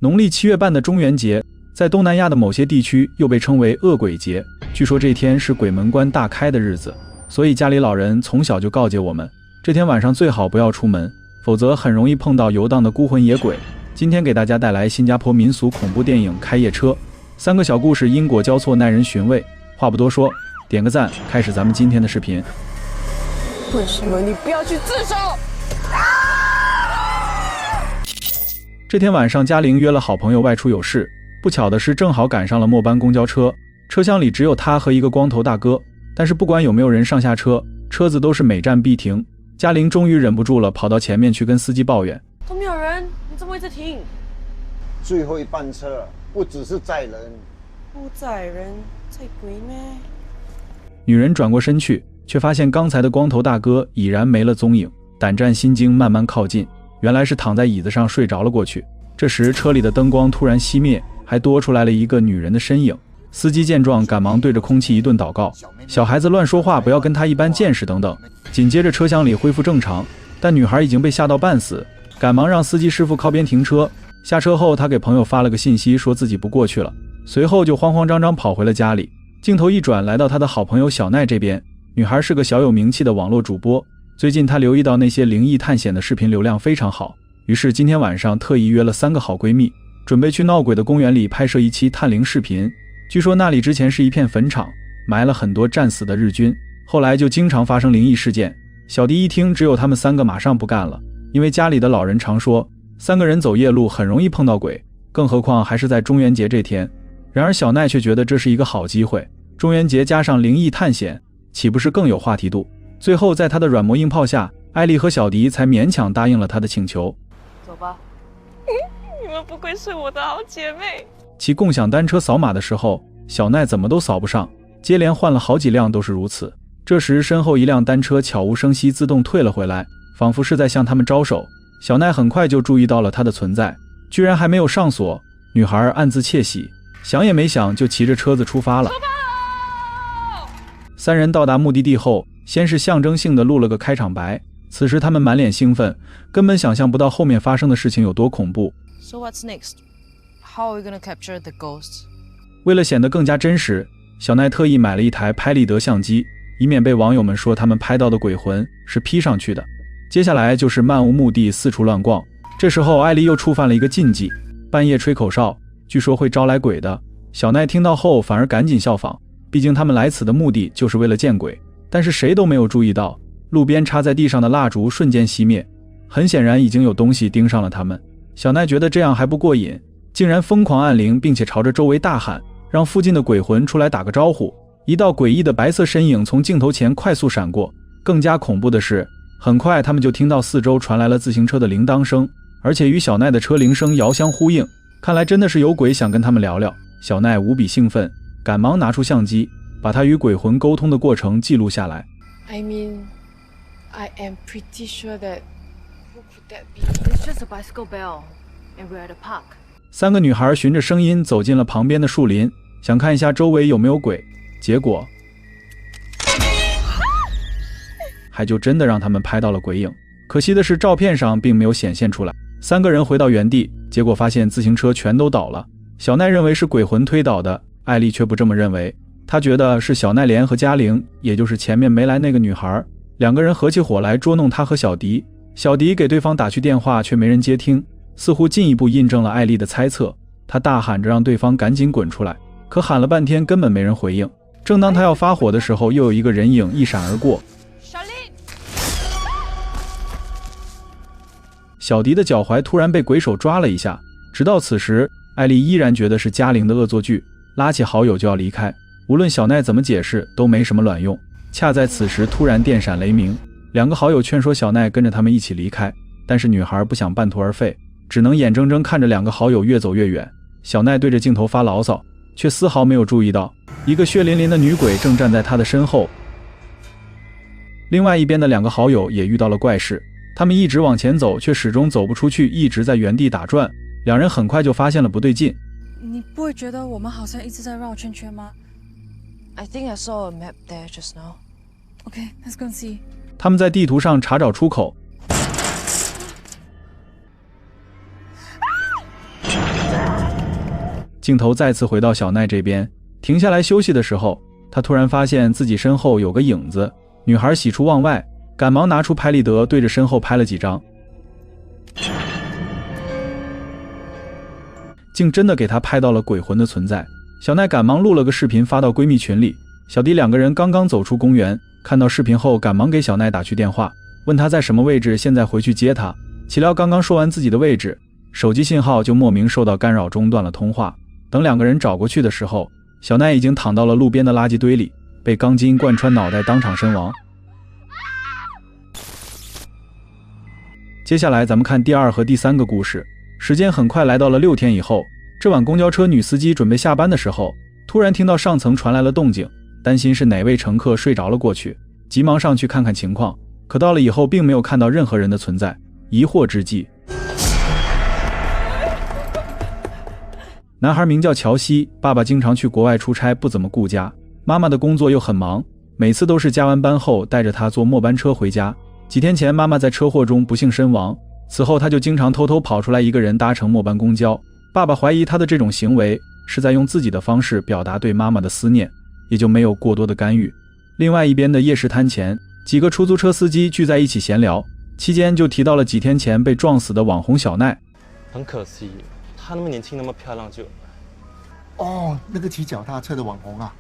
农历7月半的中元节，在东南亚的某些地区又被称为恶鬼节。据说这天是鬼门关大开的日子，所以家里老人从小就告诫我们，这天晚上最好不要出门，否则很容易碰到游荡的孤魂野鬼。今天给大家带来新加坡民俗恐怖电影《开夜车》，3个小故事因果交错，耐人寻味。话不多说，点个赞，开始咱们今天的视频。为什么你不要去自首？这天晚上，嘉玲约了好朋友外出有事，不巧的是正好赶上了末班公交车，车厢里只有她和一个光头大哥，但是不管有没有人上下车，车子都是每站必停。嘉玲终于忍不住了，跑到前面去跟司机抱怨，都没有人，你怎么一直停？最后一班车不只是载人，不载人载鬼咩？女人转过身去，却发现刚才的光头大哥已然没了踪影，胆战心惊，慢慢靠近，原来是躺在椅子上睡着了过去。这时车里的灯光突然熄灭，还多出来了一个女人的身影。司机见状，赶忙对着空气一顿祷告，小孩子乱说话，不要跟他一般见识等等。紧接着车厢里恢复正常，但女孩已经被吓到半死，赶忙让司机师傅靠边停车。下车后，他给朋友发了个信息，说自己不过去了，随后就慌慌张张跑回了家里。镜头一转，来到他的好朋友小奈这边。女孩是个小有名气的网络主播，最近她留意到那些灵异探险的视频流量非常好，于是今天晚上特意约了3个好闺蜜，准备去闹鬼的公园里拍摄一期探灵视频。据说那里之前是一片坟场，埋了很多战死的日军，后来就经常发生灵异事件。小迪一听只有他们3个，马上不干了，因为家里的老人常说3个人走夜路很容易碰到鬼，更何况还是在中元节这天。然而小奈却觉得这是一个好机会，中元节加上灵异探险，岂不是更有话题度？最后在他的软磨硬泡下，艾丽和小迪才勉强答应了他的请求。走吧。你们不愧是我的好姐妹。骑共享单车扫码的时候，小奈怎么都扫不上，接连换了好几辆都是如此。这时身后一辆单车悄无声息自动退了回来，仿佛是在向他们招手。小奈很快就注意到了他的存在，居然还没有上锁。女孩暗自窃喜，想也没想就骑着车子出发了。3人到达目的地后，先是象征性的录了个开场白。此时他们满脸兴奋，根本想象不到后面发生的事情有多恐怖。 So what's next? How are we gonna capture the ghosts? 为了显得更加真实，小奈特意买了一台拍立得相机，以免被网友们说他们拍到的鬼魂是 P 上去的。接下来就是漫无目的四处乱逛。这时候艾丽又触犯了一个禁忌，半夜吹口哨，据说会招来鬼的。小奈听到后反而赶紧效仿，毕竟他们来此的目的就是为了见鬼。但是谁都没有注意到，路边插在地上的蜡烛瞬间熄灭，很显然已经有东西盯上了他们。小奈觉得这样还不过瘾，竟然疯狂按铃，并且朝着周围大喊，让附近的鬼魂出来打个招呼。一道诡异的白色身影从镜头前快速闪过。更加恐怖的是，很快他们就听到四周传来了自行车的铃铛声，而且与小奈的车铃声遥相呼应，看来真的是有鬼想跟他们聊聊。小奈无比兴奋，赶忙拿出相机，把他与鬼魂沟通的过程记录下来。 I mean, I am pretty sure that who could that be? It's just a bicycle bell, and we're at a park. 3个女孩循着声音走进了旁边的树林，想看一下周围有没有鬼，结果还就真的让他们拍到了鬼影。可惜的是照片上并没有显现出来。3个人回到原地，结果发现自行车全都倒了。小奈认为是鬼魂推倒的，艾丽却不这么认为，她觉得是小奈莲和嘉玲，也就是前面没来那个女孩，2个人合起伙来捉弄她和小迪。小迪给对方打去电话，却没人接听，似乎进一步印证了艾丽的猜测。她大喊着让对方赶紧滚出来，可喊了半天根本没人回应。正当她要发火的时候，又有一个人影一闪而过。小迪的脚踝突然被鬼手抓了一下，直到此时，艾丽依然觉得是嘉玲的恶作剧，拉起好友就要离开。无论小奈怎么解释都没什么卵用。恰在此时突然电闪雷鸣，2个好友劝说小奈跟着他们一起离开，但是女孩不想半途而废，只能眼睁睁看着2个好友越走越远。小奈对着镜头发牢骚，却丝毫没有注意到一个血淋淋的女鬼正站在他的身后。另外一边的2个好友也遇到了怪事，他们一直往前走，却始终走不出去，一直在原地打转。2人很快就发现了不对劲。你不会觉得我们好像一直在绕圈圈吗？ I think I saw a map there just now. Okay, let's go and see. 他们在地图上查找出口。镜头再次回到小奈这边，停下来休息的时候，他突然发现自己身后有个影子，女孩喜出望外，赶忙拿出拍立得对着身后拍了几张，竟真的给她拍到了鬼魂的存在。小奈赶忙录了个视频发到闺蜜群里，小迪两个人刚刚走出公园，看到视频后赶忙给小奈打去电话，问她在什么位置，现在回去接她。岂料刚刚说完自己的位置，手机信号就莫名受到干扰，中断了通话。等两个人找过去的时候，小奈已经躺到了路边的垃圾堆里，被钢筋贯穿脑袋，当场身亡。接下来咱们看第二和第三个故事。时间很快来到了6天以后，这晚公交车女司机准备下班的时候，突然听到上层传来了动静，担心是哪位乘客睡着了过去，急忙上去看看情况，可到了以后并没有看到任何人的存在。疑惑之际，男孩名叫乔西，爸爸经常去国外出差，不怎么顾家，妈妈的工作又很忙，每次都是加完班后带着他坐末班车回家。几天前妈妈在车祸中不幸身亡，此后他就经常偷偷跑出来一个人搭乘末班公交。爸爸怀疑他的这种行为是在用自己的方式表达对妈妈的思念，也就没有过多的干预。另外一边的夜市摊前，几个出租车司机聚在一起闲聊，期间就提到了几天前被撞死的网红小奈。很可惜，她那么年轻那么漂亮就……那个骑脚踏车的网红啊。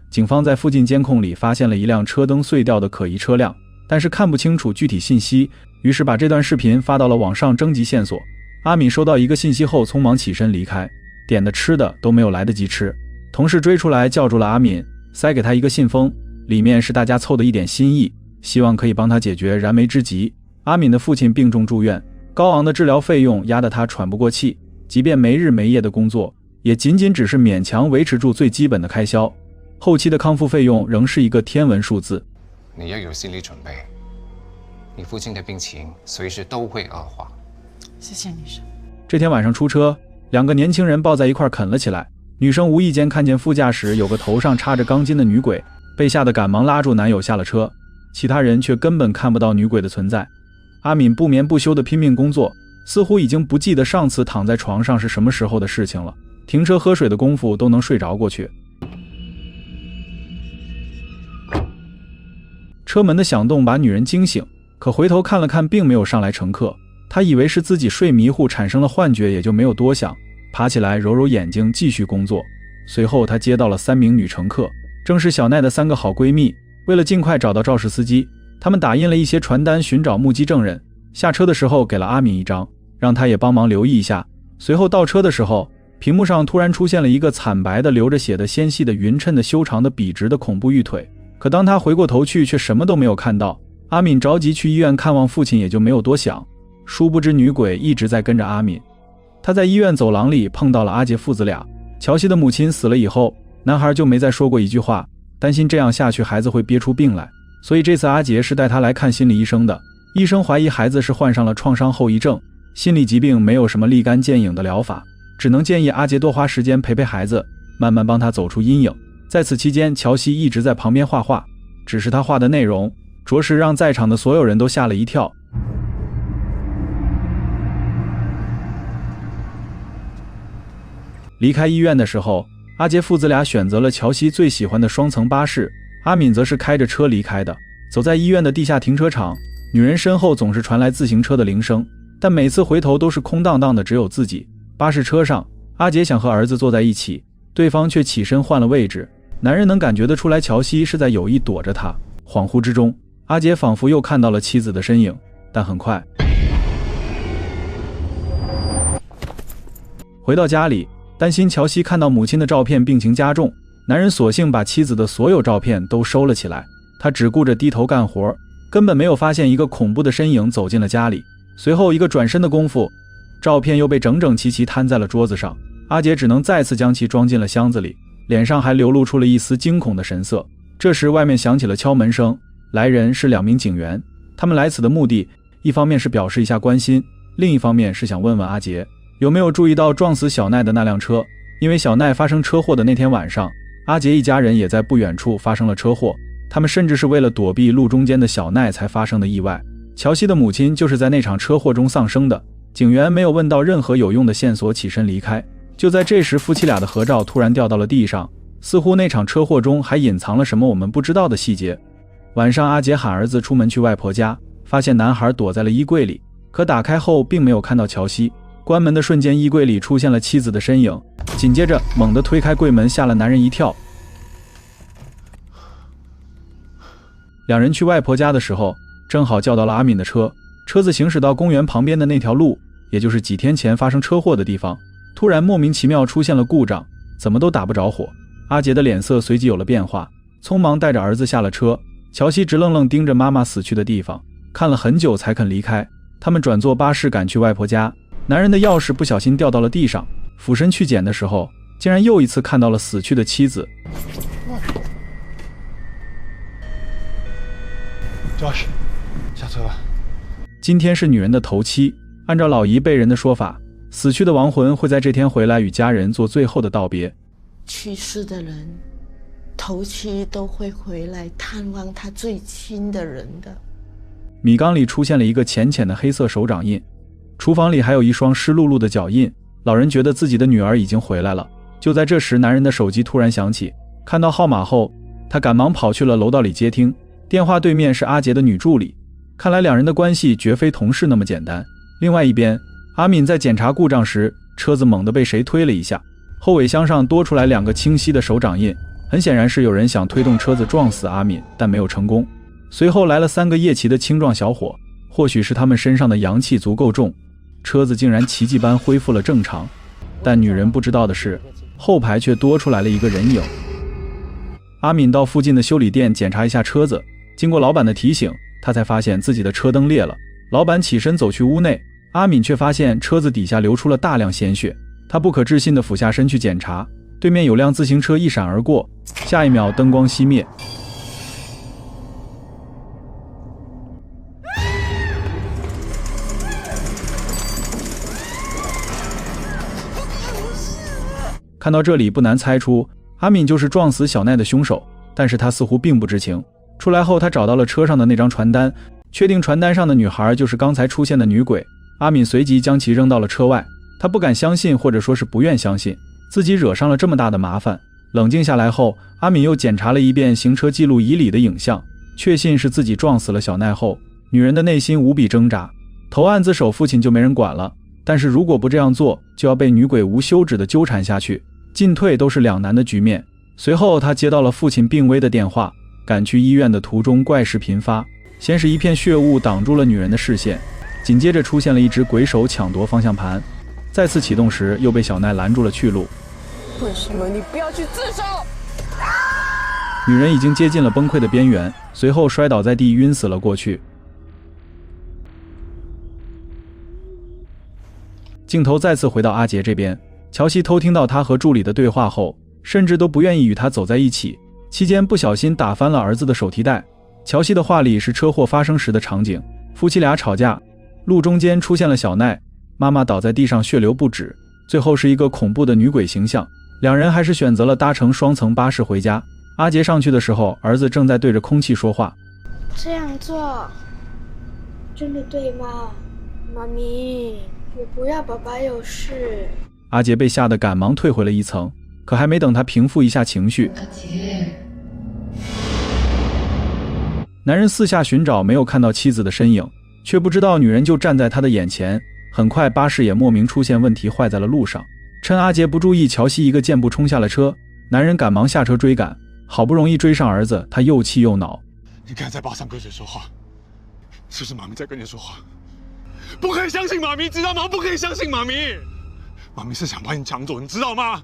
警方在附近监控里发现了一辆车灯碎掉的可疑车辆，但是看不清楚具体信息，于是把这段视频发到了网上征集线索。阿敏收到一个信息后匆忙起身离开，点的吃的都没有来得及吃。同事追出来叫住了阿敏，塞给他一个信封，里面是大家凑的一点心意，希望可以帮他解决燃眉之急。阿敏的父亲病重住院，高昂的治疗费用压得他喘不过气，即便没日没夜的工作，也仅只是勉强维持住最基本的开销。后期的康复费用仍是一个天文数字。你要有心理准备，你父亲的病情随时都会恶化。谢谢女生。这天晚上出车，两个年轻人抱在一块啃了起来。女生无意间看见副驾驶有个头上插着钢筋的女鬼，被吓得赶忙拉住男友下了车，其他人却根本看不到女鬼的存在。阿敏不眠不休地拼命工作，似乎已经不记得上次躺在床上是什么时候的事情了，停车喝水的功夫都能睡着过去。车门的响动把女人惊醒，可回头看了看并没有上来乘客，她以为是自己睡迷糊产生了幻觉，也就没有多想，爬起来揉揉眼睛继续工作。随后她接到了3名女乘客，正是小奈的3个好闺蜜。为了尽快找到肇事司机，他们打印了一些传单寻找目击证人，下车的时候给了阿敏一张，让她也帮忙留意一下。随后倒车的时候，屏幕上突然出现了一个惨白的流着血的纤细的匀称的修长的笔直的恐怖玉腿，可当她回过头去却什么都没有看到。阿敏着急去医院看望父亲，也就没有多想，殊不知女鬼一直在跟着阿敏。她在医院走廊里碰到了阿杰父子俩。乔西的母亲死了以后，男孩就没再说过一句话，担心这样下去孩子会憋出病来，所以这次阿杰是带他来看心理医生的。医生怀疑孩子是患上了创伤后遗症，心理疾病没有什么立竿见影的疗法，只能建议阿杰多花时间陪陪孩子，慢慢帮他走出阴影。在此期间，乔西一直在旁边画画，只是他画的内容着实让在场的所有人都吓了一跳。离开医院的时候，阿杰父子俩选择了乔西最喜欢的双层巴士，阿敏则是开着车离开的。走在医院的地下停车场，女人身后总是传来自行车的铃声，但每次回头都是空荡荡的，只有自己。巴士车上，阿杰想和儿子坐在一起，对方却起身换了位置。男人能感觉得出来乔西是在有意躲着他。恍惚之中，阿杰仿佛又看到了妻子的身影，但很快回到家里，担心乔西看到母亲的照片病情加重，男人索性把妻子的所有照片都收了起来。他只顾着低头干活，根本没有发现一个恐怖的身影走进了家里。随后一个转身的功夫，照片又被整整齐齐摊在了桌子上。阿杰只能再次将其装进了箱子里，脸上还流露出了一丝惊恐的神色。这时外面响起了敲门声，来人是2名警员。他们来此的目的，一方面是表示一下关心，另一方面是想问问阿杰有没有注意到撞死小奈的那辆车。因为小奈发生车祸的那天晚上，阿杰一家人也在不远处发生了车祸，他们甚至是为了躲避路中间的小奈才发生的意外。乔西的母亲就是在那场车祸中丧生的。警员没有问到任何有用的线索，起身离开。就在这时，夫妻俩的合照突然掉到了地上，似乎那场车祸中还隐藏了什么我们不知道的细节。晚上，阿杰喊儿子出门去外婆家，发现男孩躲在了衣柜里，可打开后并没有看到乔西。关门的瞬间，衣柜里出现了妻子的身影，紧接着猛地推开柜门，吓了男人一跳。两人去外婆家的时候，正好叫到了阿敏的车，车子行驶到公园旁边的那条路，也就是几天前发生车祸的地方，突然莫名其妙出现了故障，怎么都打不着火。阿杰的脸色随即有了变化，匆忙带着儿子下了车。乔西直愣愣盯着妈妈死去的地方，看了很久才肯离开。他们转坐巴士赶去外婆家，男人的钥匙不小心掉到了地上，俯身去捡的时候，竟然又一次看到了死去的妻子。Josh， 下车吧。今天是女人的头七，按照老一辈人的说法，死去的亡魂会在这天回来与家人做最后的道别。去世的人头七都会回来探望他最亲的人的。米缸里出现了一个浅浅的黑色手掌印，厨房里还有一双湿漉漉的脚印。老人觉得自己的女儿已经回来了。就在这时，男人的手机突然响起，看到号码后，他赶忙跑去了楼道里接听。电话对面是阿杰的女助理，看来两人的关系绝非同事那么简单。另外一边，阿敏在检查故障时，车子猛地被谁推了一下，后尾箱上多出来2个清晰的手掌印，很显然是有人想推动车子撞死阿敏，但没有成功。随后来了3个夜骑的青壮小伙，或许是他们身上的阳气足够重，车子竟然奇迹般恢复了正常。但女人不知道的是，后排却多出来了一个人影。阿敏到附近的修理店检查一下车子，经过老板的提醒，他才发现自己的车灯裂了。老板起身走去屋内，阿敏却发现车子底下流出了大量鲜血。他不可置信地俯下身去检查，对面有辆自行车一闪而过，下一秒灯光熄灭。看到这里，不难猜出阿敏就是撞死小奈的凶手，但是他似乎并不知情。出来后，他找到了车上的那张传单，确定传单上的女孩就是刚才出现的女鬼。阿敏随即将其扔到了车外，他不敢相信，或者说是不愿相信自己惹上了这么大的麻烦。冷静下来后，阿敏又检查了一遍行车记录仪里的影像，确信是自己撞死了小奈后，女人的内心无比挣扎。投案自首父亲就没人管了，但是如果不这样做，就要被女鬼无休止地纠缠下去，进退都是两难的局面。随后他接到了父亲病危的电话，赶去医院的途中怪事频发，先是一片血雾挡住了女人的视线，紧接着出现了一只鬼手抢夺方向盘，再次启动时又被小奈拦住了去路。为什么你不要去自首？女人已经接近了崩溃的边缘，随后摔倒在地晕死了过去。镜头再次回到阿杰这边，乔西偷听到他和助理的对话后，甚至都不愿意与他走在一起，期间不小心打翻了儿子的手提袋。乔西的话里是车祸发生时的场景，夫妻俩吵架，路中间出现了小奈，妈妈倒在地上血流不止，最后是一个恐怖的女鬼形象。两人还是选择了搭乘双层巴士回家。阿杰上去的时候，儿子正在对着空气说话。这样做真的对吗？妈咪，我不要爸爸有事。阿杰被吓得赶忙退回了一层，可还没等他平复一下情绪，男人四下寻找，没有看到妻子的身影，却不知道女人就站在他的眼前。很快巴士也莫名出现问题，坏在了路上。趁阿杰不注意，乔西一个箭步冲下了车，男人赶忙下车追赶，好不容易追上儿子，他又气又恼。你刚才在巴上跟谁说话？是不是妈咪在跟你说话？不可以相信妈咪，知道吗？不可以相信妈咪，妈咪是想把你抢走，你知道吗？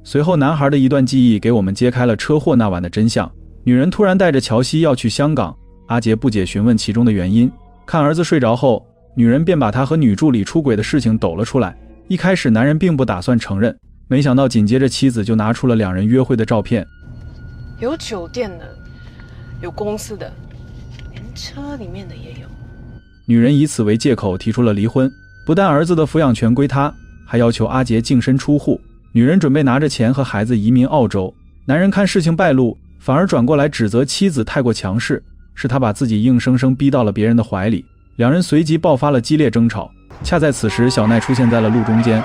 随后男孩的一段记忆给我们揭开了车祸那晚的真相。女人突然带着乔西要去香港，阿杰不解询问其中的原因。看儿子睡着后，女人便把他和女助理出轨的事情抖了出来。一开始男人并不打算承认，没想到紧接着妻子就拿出了两人约会的照片，有酒店的，有公司的，连车里面的也有。女人以此为借口提出了离婚，不但儿子的抚养权归她，还要求阿杰净身出户。女人准备拿着钱和孩子移民澳洲。男人看事情败露，反而转过来指责妻子太过强势，是他把自己硬生生逼到了别人的怀里。两人随即爆发了激烈争吵。恰在此时，小奈出现在了路中间。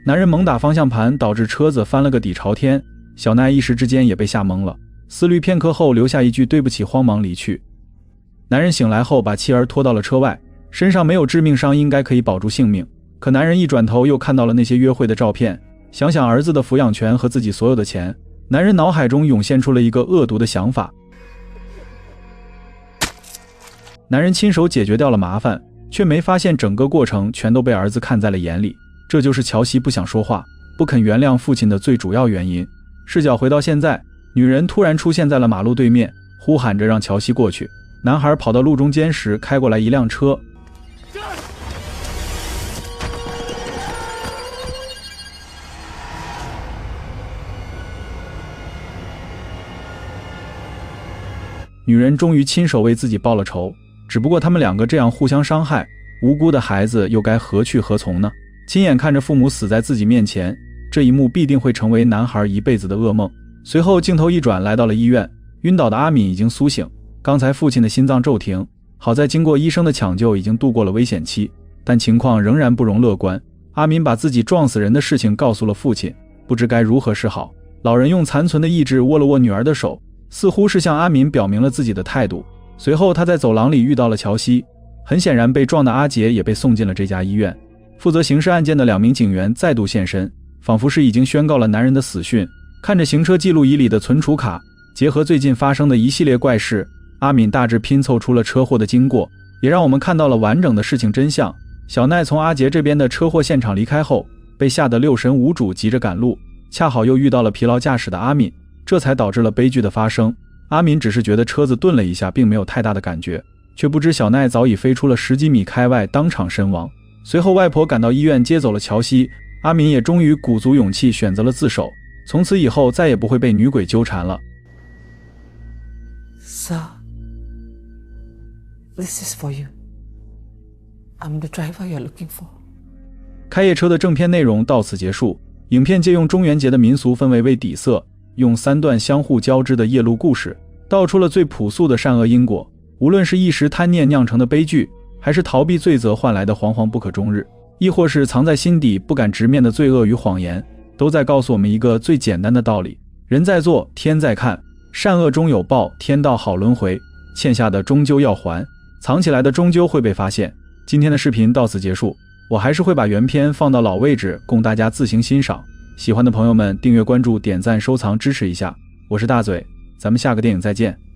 男人猛打方向盘，导致车子翻了个底朝天。小奈一时之间也被吓懵了，思虑片刻后留下一句对不起，慌忙离去。男人醒来后把妻儿拖到了车外，身上没有致命伤，应该可以保住性命。可男人一转头又看到了那些约会的照片，想想儿子的抚养权和自己所有的钱，男人脑海中涌现出了一个恶毒的想法。男人亲手解决掉了麻烦，却没发现整个过程全都被儿子看在了眼里。这就是乔西不想说话，不肯原谅父亲的最主要原因。视角回到现在，女人突然出现在了马路对面，呼喊着让乔西过去。男孩跑到路中间时，开过来一辆车。女人终于亲手为自己报了仇，只不过他们两个这样互相伤害，无辜的孩子又该何去何从呢？亲眼看着父母死在自己面前，这一幕必定会成为男孩一辈子的噩梦。随后镜头一转，来到了医院，晕倒的阿敏已经苏醒，刚才父亲的心脏骤停，好在经过医生的抢救已经度过了危险期，但情况仍然不容乐观。阿敏把自己撞死人的事情告诉了父亲，不知该如何是好。老人用残存的意志握了握女儿的手，似乎是向阿敏表明了自己的态度。随后他在走廊里遇到了乔西，很显然被撞的阿杰也被送进了这家医院。负责刑事案件的2名警员再度现身，仿佛是已经宣告了男人的死讯。看着行车记录仪里的存储卡，结合最近发生的一系列怪事，阿敏大致拼凑出了车祸的经过，也让我们看到了完整的事情真相。小奈从阿杰这边的车祸现场离开后，被吓得六神无主，急着赶路，恰好又遇到了疲劳驾驶的阿敏，这才导致了悲剧的发生。阿敏只是觉得车子顿了一下，并没有太大的感觉，却不知小奈早已飞出了10几米开外，当场身亡。随后外婆赶到医院接走了乔西，阿敏也终于鼓足勇气选择了自首，从此以后再也不会被女鬼纠缠了。 Sir, this is for you. I'm the driver you're looking for. 开夜车的正片内容到此结束。影片借用中元节的民俗氛围为底色，用3段相互交织的夜路故事，道出了最朴素的善恶因果。无论是一时贪念酿成的悲剧，还是逃避罪责换来的惶惶不可终日，亦或是藏在心底不敢直面的罪恶与谎言，都在告诉我们一个最简单的道理：人在做，天在看，善恶终有报，天道好轮回，欠下的终究要还，藏起来的终究会被发现。今天的视频到此结束，我还是会把原片放到老位置供大家自行欣赏。喜欢的朋友们订阅关注点赞收藏支持一下。我是大嘴，咱们下个电影再见。